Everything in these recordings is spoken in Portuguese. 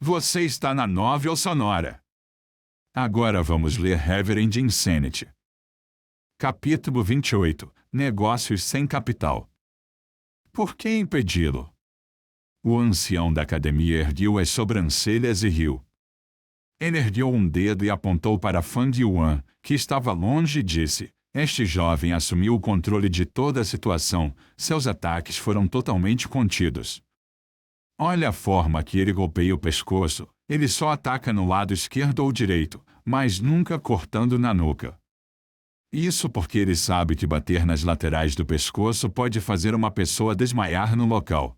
Você está na Nova ou Sonora. Agora vamos ler Reverend Insanity. Capítulo 28. Negócios sem capital. Por que impedi-lo? O ancião da academia ergueu as sobrancelhas e riu. Ele ergueu um dedo e apontou para Fan Yuan, que estava longe, e disse: Este jovem assumiu o controle de toda a situação, seus ataques foram totalmente contidos. Olha a forma que ele golpeia o pescoço, ele só ataca no lado esquerdo ou direito, mas nunca cortando na nuca. Isso porque ele sabe que bater nas laterais do pescoço pode fazer uma pessoa desmaiar no local.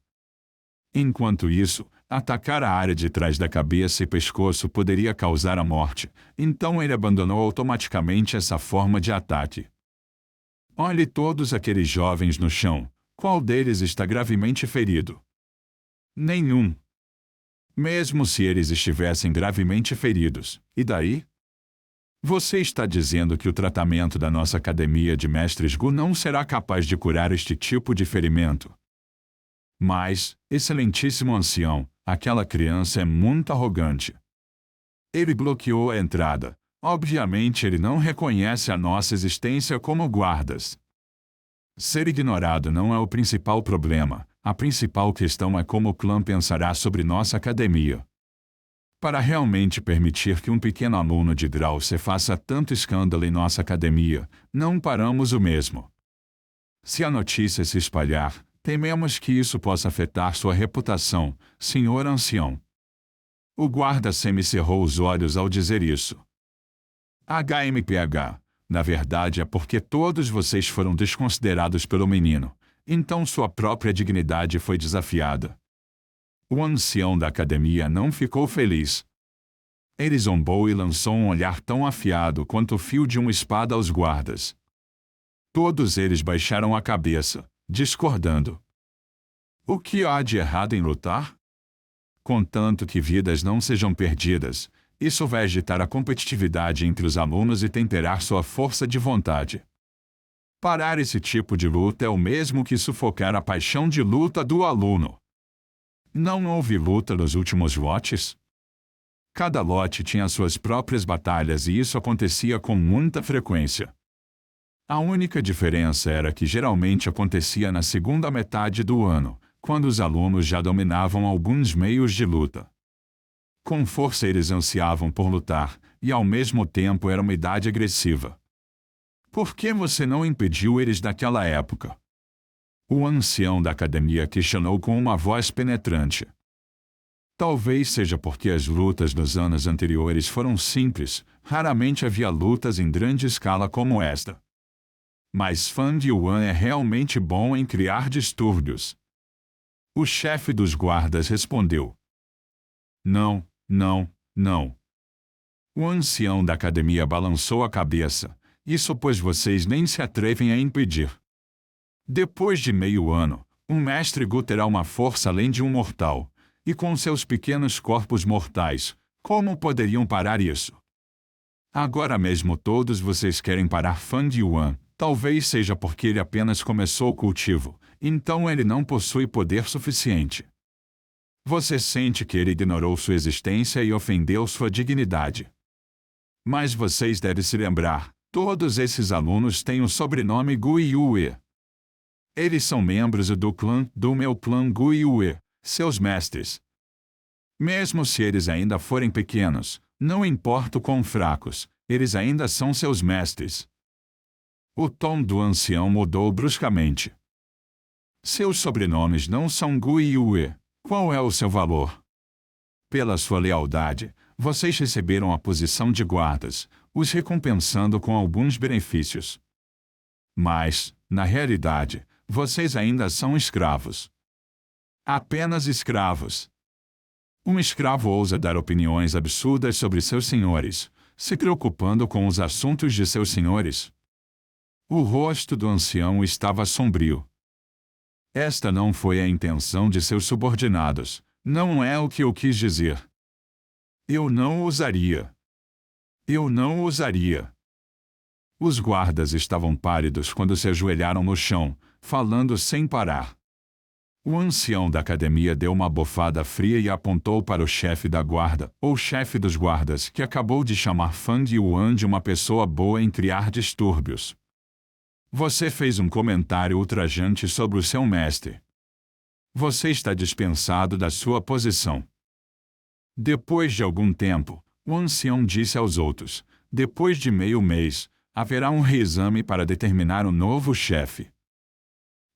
Enquanto isso, atacar a área de trás da cabeça e pescoço poderia causar a morte, então ele abandonou automaticamente essa forma de ataque. Olhe todos aqueles jovens no chão, qual deles está gravemente ferido? Nenhum. Mesmo se eles estivessem gravemente feridos, e daí? Você está dizendo que o tratamento da nossa academia de mestres Gu não será capaz de curar este tipo de ferimento? Mas, excelentíssimo ancião, aquela criança é muito arrogante. Ele bloqueou a entrada. Obviamente ele não reconhece a nossa existência como guardas. Ser ignorado não é o principal problema. A principal questão é como o clã pensará sobre nossa academia. Para realmente permitir que um pequeno aluno de Drauce faça tanto escândalo em nossa academia, não paramos o mesmo. Se a notícia se espalhar, tememos que isso possa afetar sua reputação, senhor ancião. O guarda semicerrou os olhos ao dizer isso. HMPH, na verdade é porque todos vocês foram desconsiderados pelo menino, então sua própria dignidade foi desafiada. O ancião da academia não ficou feliz. Ele zombou e lançou um olhar tão afiado quanto o fio de uma espada aos guardas. Todos eles baixaram a cabeça, discordando. O que há de errado em lutar? Contanto que vidas não sejam perdidas, isso vai agitar a competitividade entre os alunos e temperar sua força de vontade. Parar esse tipo de luta é o mesmo que sufocar a paixão de luta do aluno. Não houve luta nos últimos lotes? Cada lote tinha suas próprias batalhas e isso acontecia com muita frequência. A única diferença era que geralmente acontecia na segunda metade do ano, quando os alunos já dominavam alguns meios de luta. Com força eles ansiavam por lutar, e ao mesmo tempo era uma idade agressiva. Por que você não impediu eles naquela época? O ancião da academia questionou com uma voz penetrante. Talvez seja porque as lutas nos anos anteriores foram simples, raramente havia lutas em grande escala como esta. Mas Fan Yuan é realmente bom em criar distúrbios. O chefe dos guardas respondeu. Não, não, não. O ancião da academia balançou a cabeça. Isso pois vocês nem se atrevem a impedir. Depois de meio ano, um mestre Gu terá uma força além de um mortal, e com seus pequenos corpos mortais, como poderiam parar isso? Agora mesmo todos vocês querem parar Fan Yuan, talvez seja porque ele apenas começou o cultivo, então ele não possui poder suficiente. Você sente que ele ignorou sua existência e ofendeu sua dignidade. Mas vocês devem se lembrar, todos esses alunos têm o sobrenome Gu Yue. Eles são membros do meu clã Gu Yue, seus mestres. Mesmo se eles ainda forem pequenos, não importa o quão fracos, eles ainda são seus mestres. O tom do ancião mudou bruscamente. Seus sobrenomes não são Gu Yue. Qual é o seu valor? Pela sua lealdade, vocês receberam a posição de guardas, os recompensando com alguns benefícios. Mas, na realidade, vocês ainda são escravos. Apenas escravos. Um escravo ousa dar opiniões absurdas sobre seus senhores, se preocupando com os assuntos de seus senhores. O rosto do ancião estava sombrio. Esta não foi a intenção de seus subordinados, não é o que eu quis dizer. Eu não ousaria. Eu não ousaria. Os guardas estavam pálidos quando se ajoelharam no chão, falando sem parar. O ancião da academia deu uma bofada fria e apontou para o chefe da guarda, ou chefe dos guardas, que acabou de chamar Fan Yuan de uma pessoa boa em criar distúrbios. Você fez um comentário ultrajante sobre o seu mestre. Você está dispensado da sua posição. Depois de algum tempo, o ancião disse aos outros: depois de meio mês, haverá um reexame para determinar o novo chefe.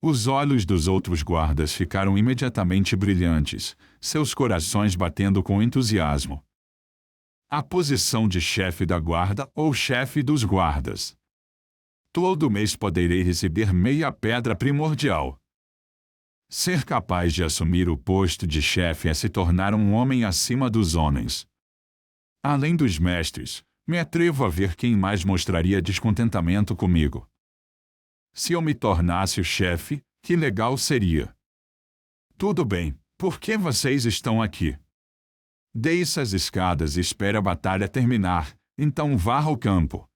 Os olhos dos outros guardas ficaram imediatamente brilhantes, seus corações batendo com entusiasmo. A posição de chefe da guarda ou chefe dos guardas. Todo mês poderei receber meia pedra primordial. Ser capaz de assumir o posto de chefe é se tornar um homem acima dos homens. Além dos mestres, me atrevo a ver quem mais mostraria descontentamento comigo. Se eu me tornasse o chefe, que legal seria. Tudo bem, por que vocês estão aqui? Desça as escadas e espere a batalha terminar, então varra o campo.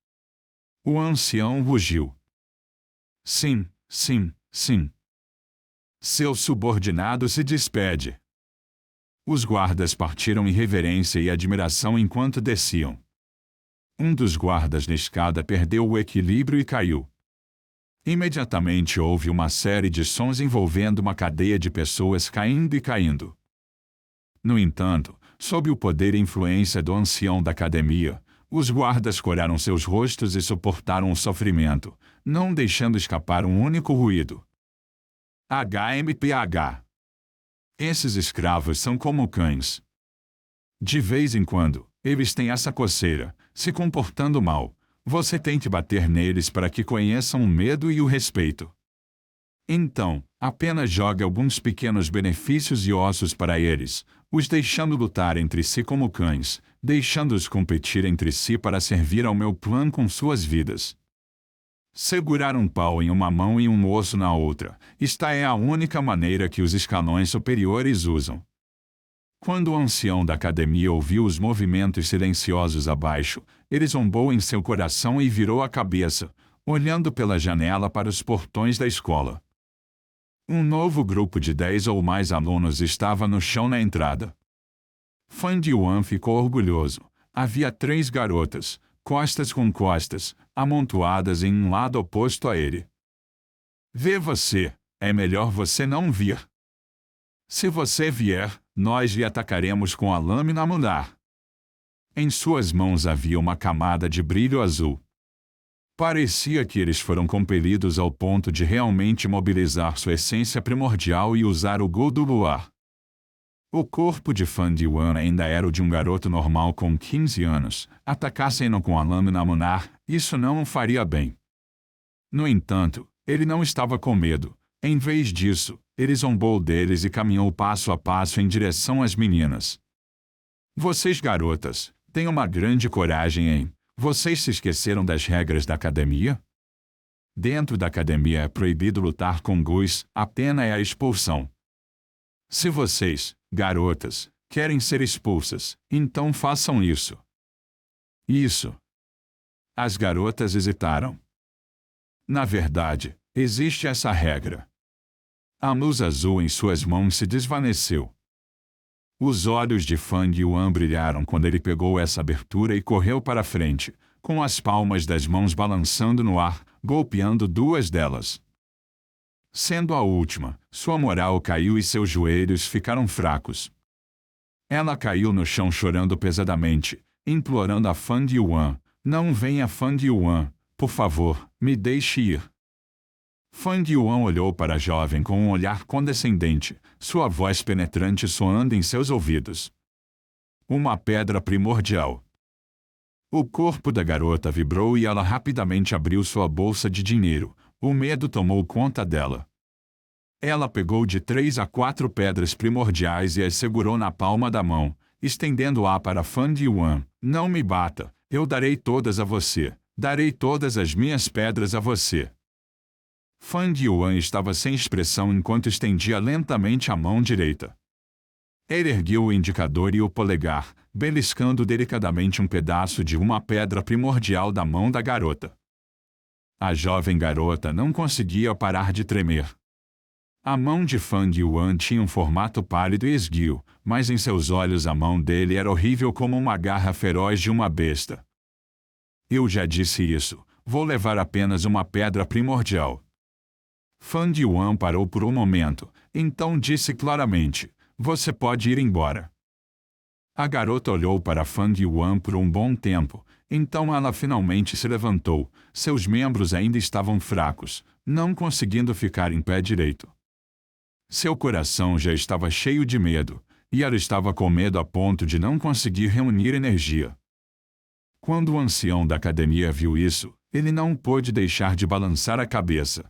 O ancião rugiu. Sim, sim, sim. Seu subordinado se despede. Os guardas partiram em reverência e admiração enquanto desciam. Um dos guardas na escada perdeu o equilíbrio e caiu. Imediatamente houve uma série de sons envolvendo uma cadeia de pessoas caindo e caindo. No entanto, sob o poder e influência do ancião da academia, os guardas coraram seus rostos e suportaram o sofrimento, não deixando escapar um único ruído. HMPH. Esses escravos são como cães. De vez em quando, eles têm essa coceira, se comportando mal. Você tem que bater neles para que conheçam o medo e o respeito. Então, apenas jogue alguns pequenos benefícios e ossos para eles, os deixando lutar entre si como cães, deixando-os competir entre si para servir ao meu plano com suas vidas. Segurar um pau em uma mão e um osso na outra, esta é a única maneira que os escalões superiores usam. Quando o ancião da academia ouviu os movimentos silenciosos abaixo, ele zombou em seu coração e virou a cabeça, olhando pela janela para os portões da escola. Um novo grupo de 10 ou mais alunos estava no chão na entrada. Fan Yuan ficou orgulhoso. Havia 3 garotas, costas com costas, amontoadas em um lado oposto a ele. Vê você, é melhor você não vir. Se você vier, nós lhe atacaremos com a lâmina mular. Em suas mãos havia uma camada de brilho azul. Parecia que eles foram compelidos ao ponto de realmente mobilizar sua essência primordial e usar o Go do luar. O corpo de Fan Yuan ainda era o de um garoto normal com 15 anos. Atacassem-no com a lâmina lunar, isso não o faria bem. No entanto, ele não estava com medo. Em vez disso, ele zombou deles e caminhou passo a passo em direção às meninas. Vocês, garotas, têm uma grande coragem, hein? Vocês se esqueceram das regras da academia? Dentro da academia é proibido lutar com Gus, a pena é a expulsão. Se vocês, garotas, querem ser expulsas, então façam isso. Isso. As garotas hesitaram. Na verdade, existe essa regra. A luz azul em suas mãos se desvaneceu. Os olhos de Fan Yuan brilharam quando ele pegou essa abertura e correu para frente, com as palmas das mãos balançando no ar, golpeando 2 delas. Sendo a última, sua moral caiu e seus joelhos ficaram fracos. Ela caiu no chão chorando pesadamente, implorando a Fan Yuan: não venha, Fan Yuan, por favor, me deixe ir. Fan Yuan olhou para a jovem com um olhar condescendente, sua voz penetrante soando em seus ouvidos. Uma pedra primordial. O corpo da garota vibrou e ela rapidamente abriu sua bolsa de dinheiro. O medo tomou conta dela. Ela pegou de 3 a 4 pedras primordiais e as segurou na palma da mão, estendendo-a para Fan Yuan. Não me bata, eu darei todas a você. Darei todas as minhas pedras a você. Fan Yuan estava sem expressão enquanto estendia lentamente a mão direita. Ele ergueu o indicador e o polegar, beliscando delicadamente um pedaço de uma pedra primordial da mão da garota. A jovem garota não conseguia parar de tremer. A mão de Fang Yuan tinha um formato pálido e esguio, mas em seus olhos a mão dele era horrível como uma garra feroz de uma besta. Eu já disse isso, vou levar apenas uma pedra primordial. Fang Yuan parou por um momento, então disse claramente, você pode ir embora. A garota olhou para Fang Yuan por um bom tempo, então ela finalmente se levantou, seus membros ainda estavam fracos, não conseguindo ficar em pé direito. Seu coração já estava cheio de medo, e ela estava com medo a ponto de não conseguir reunir energia. Quando o ancião da academia viu isso, ele não pôde deixar de balançar a cabeça.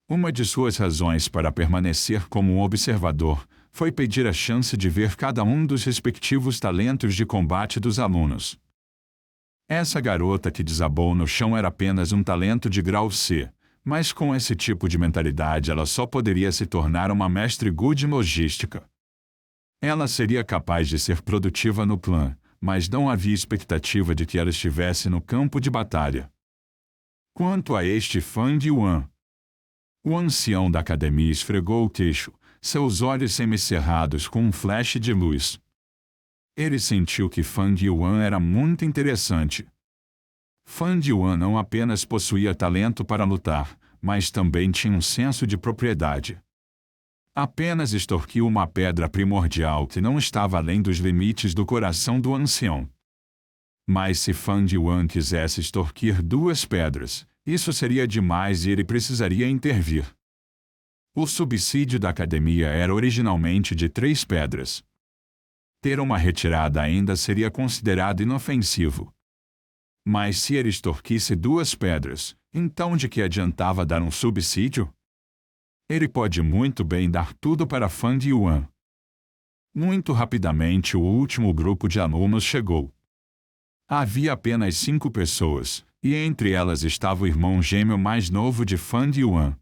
Uma de suas razões para permanecer como um observador foi pedir a chance de ver cada um dos respectivos talentos de combate dos alunos. Essa garota que desabou no chão era apenas um talento de grau C, mas com esse tipo de mentalidade ela só poderia se tornar uma mestre Gu em logística. Ela seria capaz de ser produtiva no clã, mas não havia expectativa de que ela estivesse no campo de batalha. Quanto a este Fang Yuan, o ancião da academia esfregou o queixo, seus olhos semicerrados com um flash de luz. Ele sentiu que Fang Yuan era muito interessante. Fang Yuan não apenas possuía talento para lutar, mas também tinha um senso de propriedade. Apenas extorquiu uma pedra primordial que não estava além dos limites do coração do ancião. Mas se Fang Yuan quisesse extorquir 2 pedras, isso seria demais e ele precisaria intervir. O subsídio da academia era originalmente de 3 pedras. Ter uma retirada ainda seria considerado inofensivo. Mas se ele extorquisse 2 pedras, então de que adiantava dar um subsídio? Ele pode muito bem dar tudo para Fang Yuan. Muito rapidamente o último grupo de alunos chegou. Havia apenas 5 pessoas, e entre elas estava o irmão gêmeo mais novo de Fang Yuan.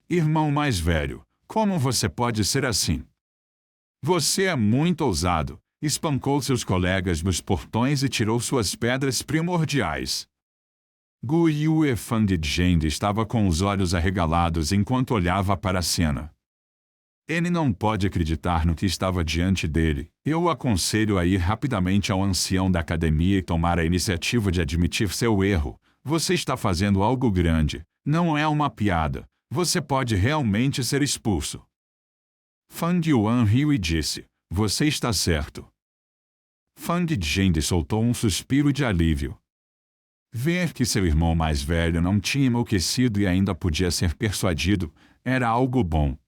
Irmão mais velho, como você pode ser assim? Você é muito ousado. Espancou seus colegas nos portões e tirou suas pedras primordiais. Gu Yue Fang Zheng estava com os olhos arregalados enquanto olhava para a cena. Ele não pode acreditar no que estava diante dele. Eu o aconselho a ir rapidamente ao ancião da academia e tomar a iniciativa de admitir seu erro. Você está fazendo algo grande. Não é uma piada. Você pode realmente ser expulso. Fang Yuan riu e disse, você está certo. Fang Zheng soltou um suspiro de alívio. Ver que seu irmão mais velho não tinha enlouquecido e ainda podia ser persuadido era algo bom.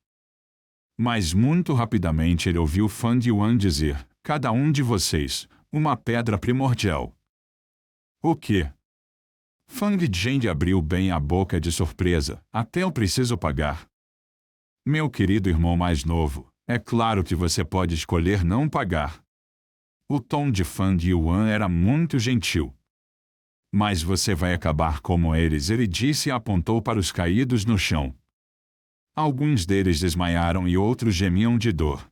Mas muito rapidamente ele ouviu Fang Yuan dizer, cada um de vocês, uma pedra primordial. O quê? Fang Zheng abriu bem a boca de surpresa, até eu preciso pagar. Meu querido irmão mais novo, é claro que você pode escolher não pagar. O tom de Fang Yuan era muito gentil. Mas você vai acabar como eles, ele disse e apontou para os caídos no chão. Alguns deles desmaiaram e outros gemiam de dor.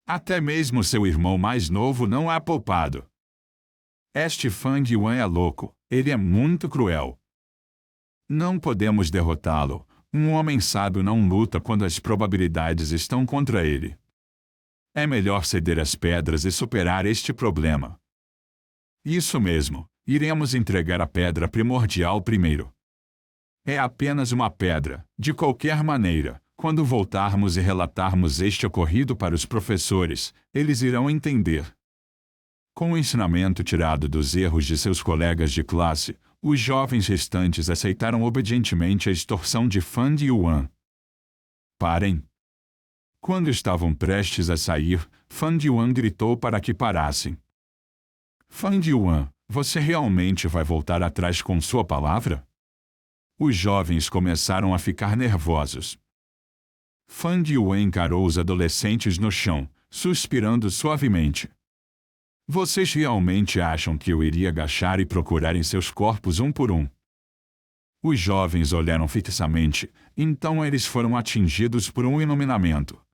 Até mesmo seu irmão mais novo não é poupado. Este Fang Yuan é louco, ele é muito cruel. Não podemos derrotá-lo. Um homem sábio não luta quando as probabilidades estão contra ele. É melhor ceder as pedras e superar este problema. Isso mesmo, iremos entregar a pedra primordial primeiro. É apenas uma pedra, de qualquer maneira. Quando voltarmos e relatarmos este ocorrido para os professores, eles irão entender. Com o ensinamento tirado dos erros de seus colegas de classe, os jovens restantes aceitaram obedientemente a extorsão de Fang Yuan. Parem! Quando estavam prestes a sair, Fang Yuan gritou para que parassem. Fang Yuan, você realmente vai voltar atrás com sua palavra? Os jovens começaram a ficar nervosos. Fang Yuan encarou os adolescentes no chão, suspirando suavemente. Vocês realmente acham que eu iria agachar e procurar em seus corpos um por um? Os jovens olharam fixamente, então eles foram atingidos por um iluminamento.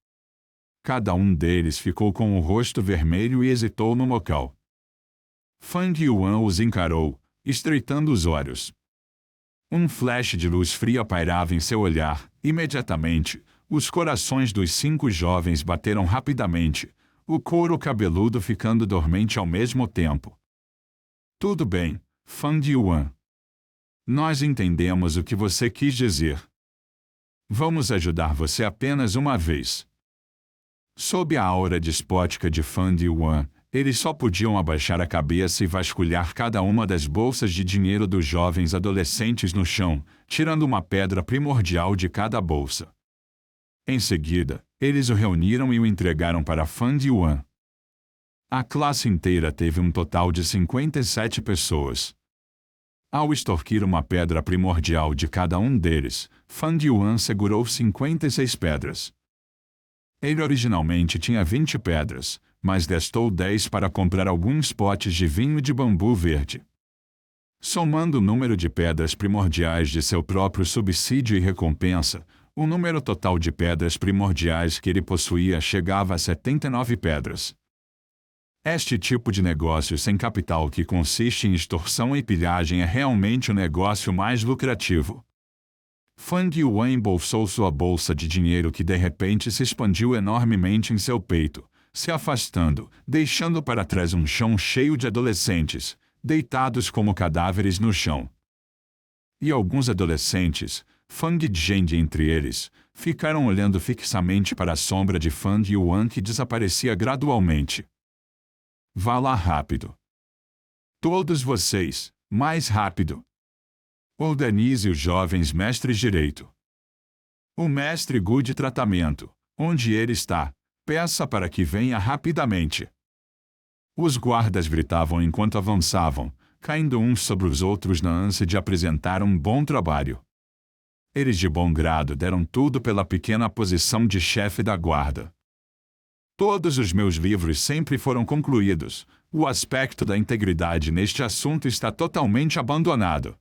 Cada um deles ficou com o rosto vermelho e hesitou no local. Fang Yuan os encarou, estreitando os olhos. Um flash de luz fria pairava em seu olhar, Imediatamente, os corações dos 5 jovens bateram rapidamente, o couro cabeludo ficando dormente ao mesmo tempo. Tudo bem, Fan Yuan. Nós entendemos o que você quis dizer. Vamos ajudar você apenas uma vez. Sob a aura despótica de Fan Yuan, eles só podiam abaixar a cabeça e vasculhar cada uma das bolsas de dinheiro dos jovens adolescentes no chão, tirando uma pedra primordial de cada bolsa. Em seguida, eles o reuniram e o entregaram para Fan Yuan. A classe inteira teve um total de 57 pessoas. Ao extorquir uma pedra primordial de cada um deles, Fan Yuan segurou 56 pedras. Ele originalmente tinha 20 pedras, mas gastou 10 para comprar alguns potes de vinho de bambu verde. Somando o número de pedras primordiais de seu próprio subsídio e recompensa, o número total de pedras primordiais que ele possuía chegava a 79 pedras. Este tipo de negócio sem capital que consiste em extorsão e pilhagem é realmente o negócio mais lucrativo. Fan Yuan embolsou sua bolsa de dinheiro que de repente se expandiu enormemente em seu peito, se afastando, deixando para trás um chão cheio de adolescentes, deitados como cadáveres no chão. E alguns adolescentes, Fang Zheng entre eles, ficaram olhando fixamente para a sombra de Fan Yuan que desaparecia gradualmente. Vá lá rápido. Todos vocês, mais rápido. Organize os jovens mestres direito. O mestre Gu de tratamento, onde ele está, peça para que venha rapidamente. Os guardas gritavam enquanto avançavam, caindo uns sobre os outros na ânsia de apresentar um bom trabalho. Eles de bom grado deram tudo pela pequena posição de chefe da guarda. Todos os meus livros sempre foram concluídos. O aspecto da integridade neste assunto está totalmente abandonado.